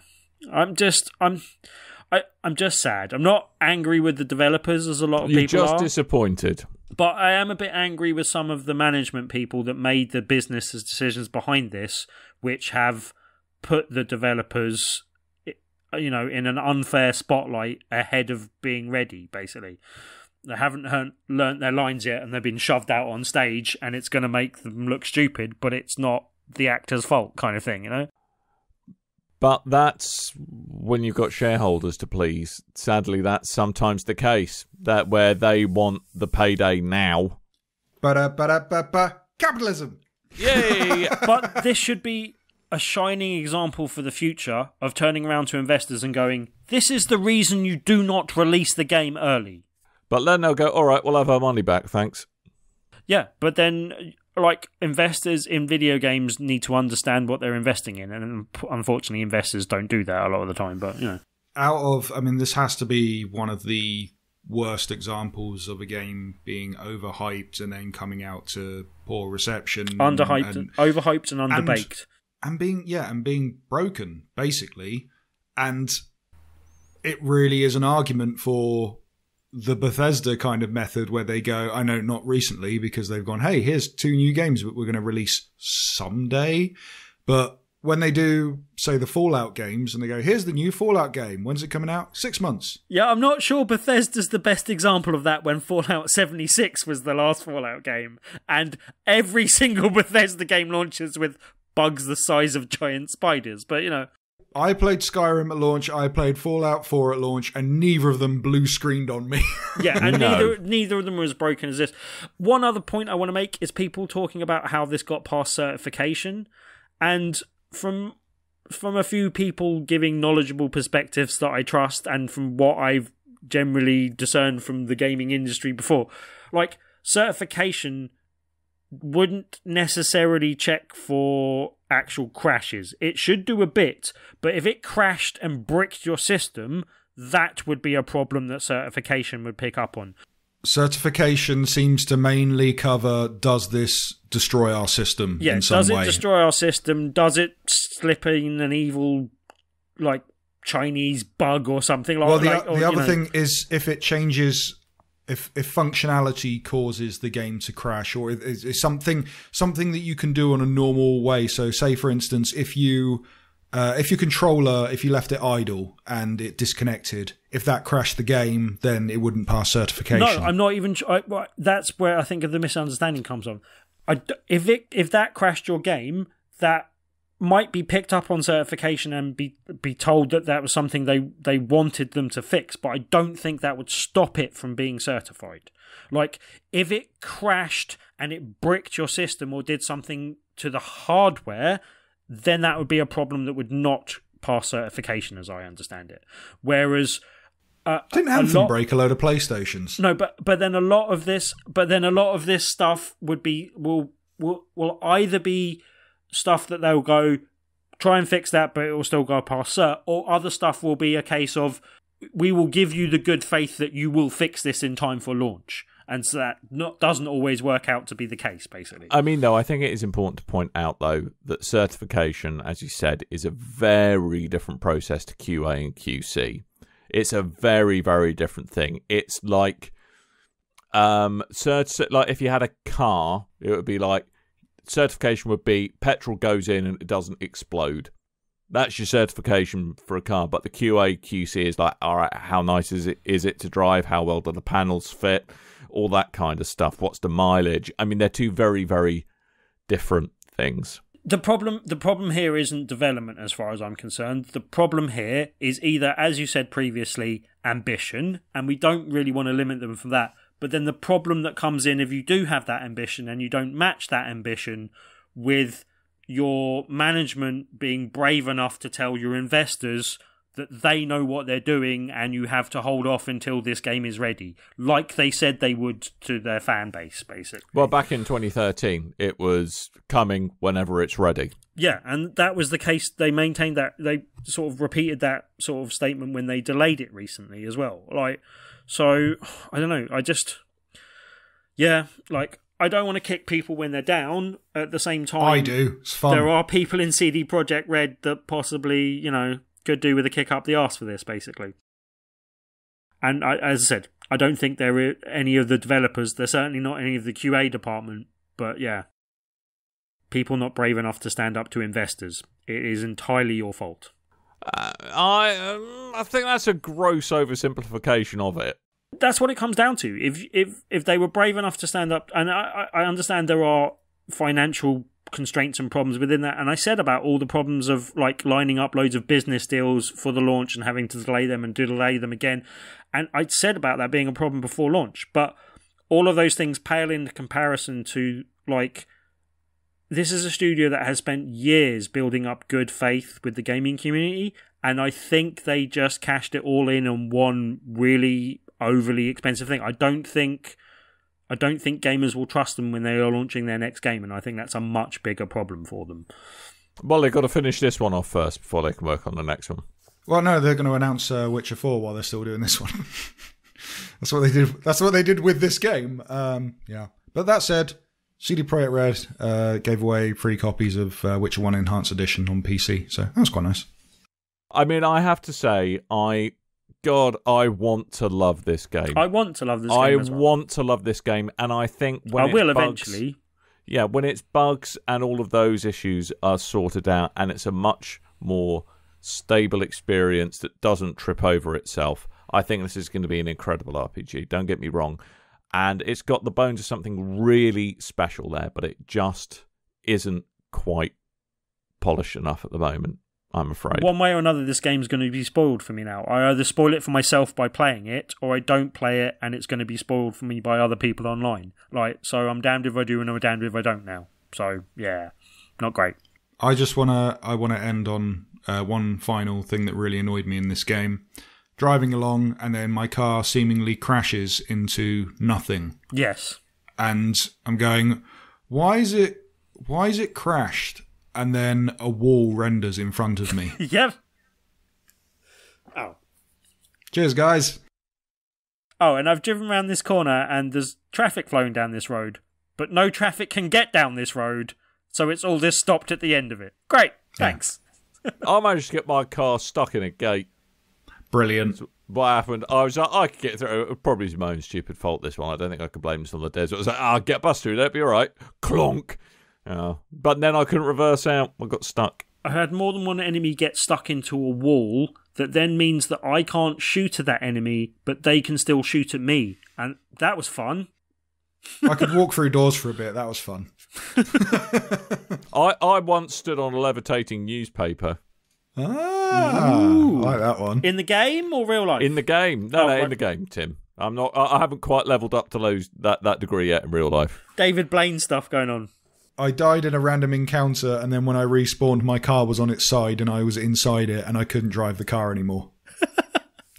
I'm just sad. I'm not angry with the developers as a lot of people are. You're just disappointed. But I am a bit angry with some of the management people that made the business decisions behind this, which have put the developers, in an unfair spotlight ahead of being ready, basically. They haven't learnt their lines yet, and they've been shoved out on stage, and it's going to make them look stupid, but it's not the actor's fault, kind of thing, But that's when you've got shareholders to please. Sadly, that's sometimes the case, that where they want the payday now. Capitalism! Yay! But this should be a shining example for the future of turning around to investors and going, this is the reason you do not release the game early. But then they'll go, all right, we'll have our money back, thanks. Yeah, but then, like, investors in video games need to understand what they're investing in, and unfortunately investors don't do that a lot of the time, but, you know. This has to be one of the worst examples of a game being overhyped and then coming out to poor reception. Underhyped, overhyped and underbaked. And being broken, basically. And it really is an argument for the Bethesda kind of method where they go, I know not recently because they've gone, hey, here's 2 new games that we're going to release someday. But when they do, say, the Fallout games, and they go, here's the new Fallout game. When's it coming out? 6 months. Yeah, I'm not sure Bethesda's the best example of that when Fallout 76 was the last Fallout game. And every single Bethesda game launches with bugs the size of giant spiders. But, you know. I played Skyrim at launch, I played Fallout 4 at launch, and neither of them blue screened on me. Yeah, and neither of them were as broken as this. One other point I want to make is people talking about how this got past certification, and from a few people giving knowledgeable perspectives that I trust, and from what I've generally discerned from the gaming industry before, like, certification wouldn't necessarily check for actual crashes. It should do a bit, but if it crashed and bricked your system, that would be a problem that certification would pick up on. Certification seems to mainly cover, does this destroy our system in some way? Does it destroy our system? Does it slip in an evil, like, Chinese bug or something like that? Well, the other thing is if it changes... If functionality causes the game to crash, or is something that you can do on a normal way. So, say for instance, if your controller, if you left it idle and it disconnected, if that crashed the game, then it wouldn't pass certification. No, I'm not even. That's where I think the misunderstanding comes from. If that crashed your game, that might be picked up on certification and be told that was something they wanted them to fix, but I don't think that would stop it from being certified. Like, if it crashed and it bricked your system or did something to the hardware, then that would be a problem that would not pass certification, as I understand it. Whereas didn't Anthem break a load of PlayStations? No, but then a lot of this stuff will either be stuff that they'll go, try and fix that, but it will still go past cert, or other stuff will be a case of, we will give you the good faith that you will fix this in time for launch. And so that doesn't always work out to be the case, basically. I mean, though, I think it is important to point out, though, that certification, as you said, is a very different process to QA and QC. It's a very, very different thing. It's like, like if you had a car, it would be like, certification would be petrol goes in and it doesn't explode. That's your certification for a car. But the QA QC is like, all right, how nice is it to drive? How well do the panels fit? All that kind of stuff. What's the mileage? I mean, they're two very, very different things. The problem here isn't development, as far as I'm concerned. The problem here is either, as you said previously, ambition, and we don't really want to limit them from that. But then the problem that comes in if you do have that ambition and you don't match that ambition with your management being brave enough to tell your investors that they know what they're doing and you have to hold off until this game is ready, like they said they would to their fan base, basically. Well, back in 2013, it was coming whenever it's ready. Yeah, and that was the case. They maintained that. They sort of repeated that sort of statement when they delayed it recently as well. So, I don't know, I don't want to kick people when they're down. At the same time, I do. It's fun. There are people in CD Projekt Red that possibly, could do with a kick up the arse for this, basically. And as I said, I don't think there are any of the developers. They're certainly not any of the QA department. But yeah, people not brave enough to stand up to investors. It is entirely your fault. I think that's a gross oversimplification of it. That's what it comes down to. If they were brave enough to stand up, and I understand there are financial constraints and problems within that. And I said about all the problems of like lining up loads of business deals for the launch and having to delay them and delay them again. And I said about that being a problem before launch. But all of those things pale in comparison to like, this is a studio that has spent years building up good faith with the gaming community. And I think they just cashed it all in on one really overly expensive thing. I don't think gamers will trust them when they are launching their next game, and I think that's a much bigger problem for them. Well, they've got to finish this one off first before they can work on the next one. Well, no, they're going to announce Witcher 4 while they're still doing this one. That's what they did. That's what they did with this game. Yeah. But that said, CD Projekt Red gave away free copies of Witcher 1 Enhanced Edition on PC, so that was quite nice. I mean, I have to say, God, I want to love this game. I want to love this game as well. I want to love this game, and I think when I will eventually. Yeah, when its bugs and all of those issues are sorted out, and it's a much more stable experience that doesn't trip over itself, I think this is going to be an incredible RPG. Don't get me wrong. And it's got the bones of something really special there, but it just isn't quite polished enough at the moment, I'm afraid. One way or another, this game's going to be spoiled for me now. I either spoil it for myself by playing it, or I don't play it and it's going to be spoiled for me by other people online. So I'm damned if I do and I'm damned if I don't now. So, yeah, not great. I want to end on one final thing that really annoyed me in this game. Driving along and then my car seemingly crashes into nothing. Yes. And I'm going, why is it crashed? And then a wall renders in front of me. Yep. Oh. Cheers, guys. Oh, and I've driven around this corner and there's traffic flowing down this road. But no traffic can get down this road, so it's all just stopped at the end of it. Great, thanks. Yeah. I managed to get my car stuck in a gate. Brilliant. That's what happened? I was like, I could get through. It probably is my own stupid fault, this one. I don't think I could blame this on the desert. I was like, get a bus through, that'd be all right. Clonk. But then I couldn't reverse out. I got stuck. I had more than one enemy get stuck into a wall that then means that I can't shoot at that enemy, but they can still shoot at me. And that was fun. I could walk through doors for a bit. That was fun. I once stood on a levitating newspaper. I like that one. In the game or real life? In the game. No, in the game, Tim. I haven't quite leveled up to that degree yet in real life. David Blaine stuff going on. I died in a random encounter, and then when I respawned, my car was on its side, and I was inside it, and I couldn't drive the car anymore.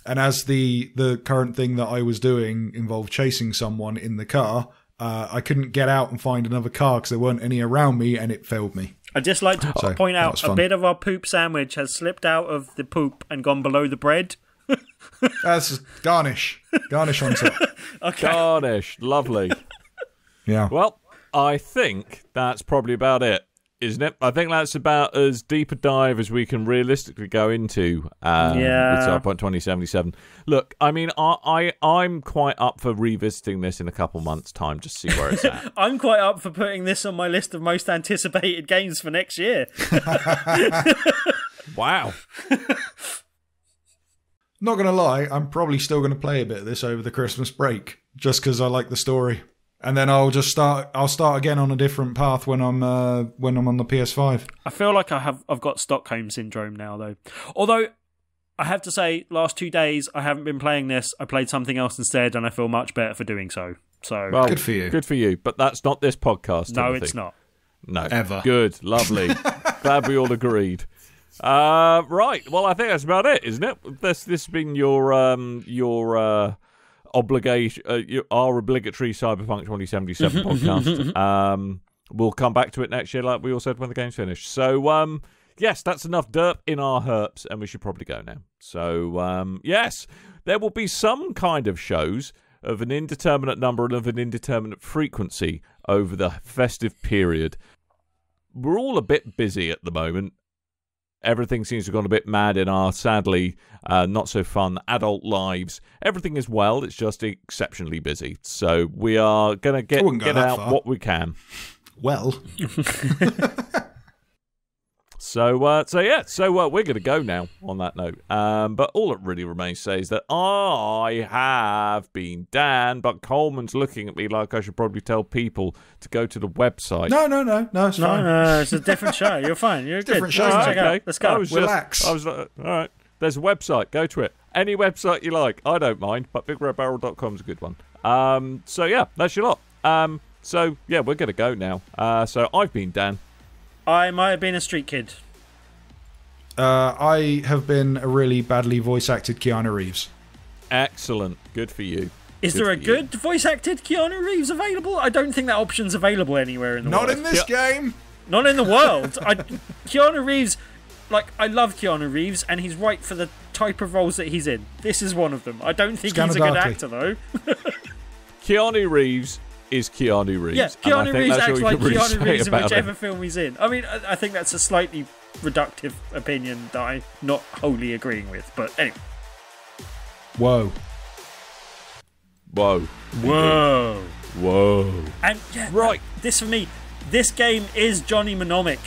And as the current thing that I was doing involved chasing someone in the car, I couldn't get out and find another car because there weren't any around me, and it failed me. I'd just like to point out a bit of our poop sandwich has slipped out of the poop and gone below the bread. That's garnish. Garnish on top. Okay. Garnish. Lovely. Yeah. Well, I think that's probably about it, isn't it? I think that's about as deep a dive as we can realistically go into with Cyberpunk 2077. Look, I mean, I'm quite up for revisiting this in a couple months' time, just to see where it's at. I'm quite up for putting this on my list of most anticipated games for next year. Wow. Not going to lie, I'm probably still going to play a bit of this over the Christmas break, just because I like the story. And then I'll start again on a different path when I'm on the PS5. I feel like I've got Stockholm syndrome now, though. Although I have to say, last 2 days I haven't been playing this. I played something else instead, and I feel much better for doing so. So well, good for you. Good for you. But that's not this podcast. No, Timothy. it's not. No, ever. Good, lovely. Glad we all agreed. Right. Well, I think that's about it, isn't it? This has been your obligation, our obligatory Cyberpunk 2077 podcast. We'll come back to it next year, like we all said when the game's finished. So, yes, that's enough dirt in our herps, and we should probably go now. So, yes, there will be some kind of shows of an indeterminate number and of an indeterminate frequency over the festive period. We're all a bit busy at the moment. Everything seems to have gone a bit mad in our, sadly, not so fun adult lives. Everything is well, it's just exceptionally busy. So we are going to get out what we can. Well. So we're going to go now on that note. But all it really remains to say is that I have been Dan, but Coleman's looking at me like I should probably tell people to go to the website. No, it's fine. No, it's a different show. You're fine. You're Different good. show, Let's mate. check it out. Let's go. Relax. I was like, all right. There's a website. Go to it. Any website you like. I don't mind, but BigRedBarel.com is a good one. So yeah, that's your lot. So yeah, we're going to go now. So I've been Dan. I might have been a street kid. I have been a really badly voice acted Keanu Reeves. Excellent. Good for you. Is there a good voice acted Keanu Reeves available? I don't think that option's available anywhere in the world. Not in this game. Not in the world. Keanu Reeves, I love Keanu Reeves, and he's right for the type of roles that he's in. This is one of them. I don't think he's a good actor, though. Keanu Reeves is Keanu Reeves. Yeah, Keanu Reeves acts like really Keanu Reeves in whichever him. film he's in. I mean, I think that's a slightly reductive opinion that I'm not wholly agreeing with. But anyway. Whoa. And yeah, right. This for me, this game is Johnny Mnemonic.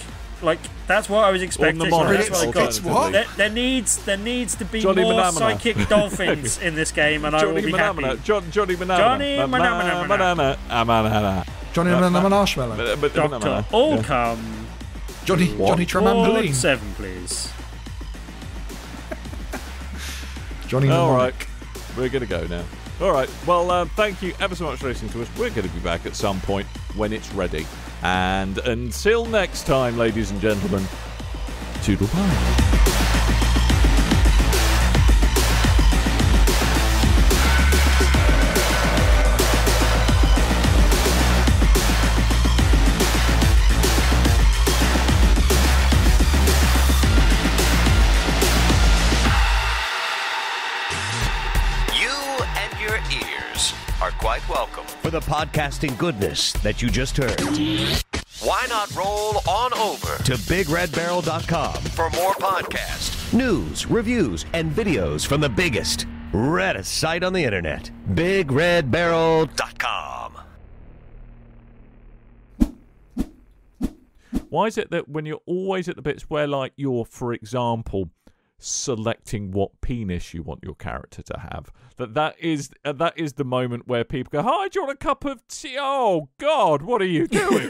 That's what I was expecting. That's what I got. It's what? There needs to be Johnny more Manamana. psychic dolphins in this game, and I will be happy. Johnny Manamana. Johnny Marshmallow. Doctor, all come. Johnny Board Tramampoline. 7, please. Johnny All Mnemonic. right, we're going to go now. All right, well, thank you ever so much for listening to us. We're going to be back at some point when it's ready. And until next time, ladies and gentlemen, toodle bye. Quite welcome. For the podcasting goodness that you just heard. Why not roll on over to BigRedBarel.com for more podcasts, news, reviews, and videos from the biggest, reddest site on the internet. BigRedBarel.com. Why is it that when you're always at the bits where, you're, for example, selecting what penis you want your character to have, that is the moment where people go, "Hi, do you want a cup of tea? Oh God, what are you doing?"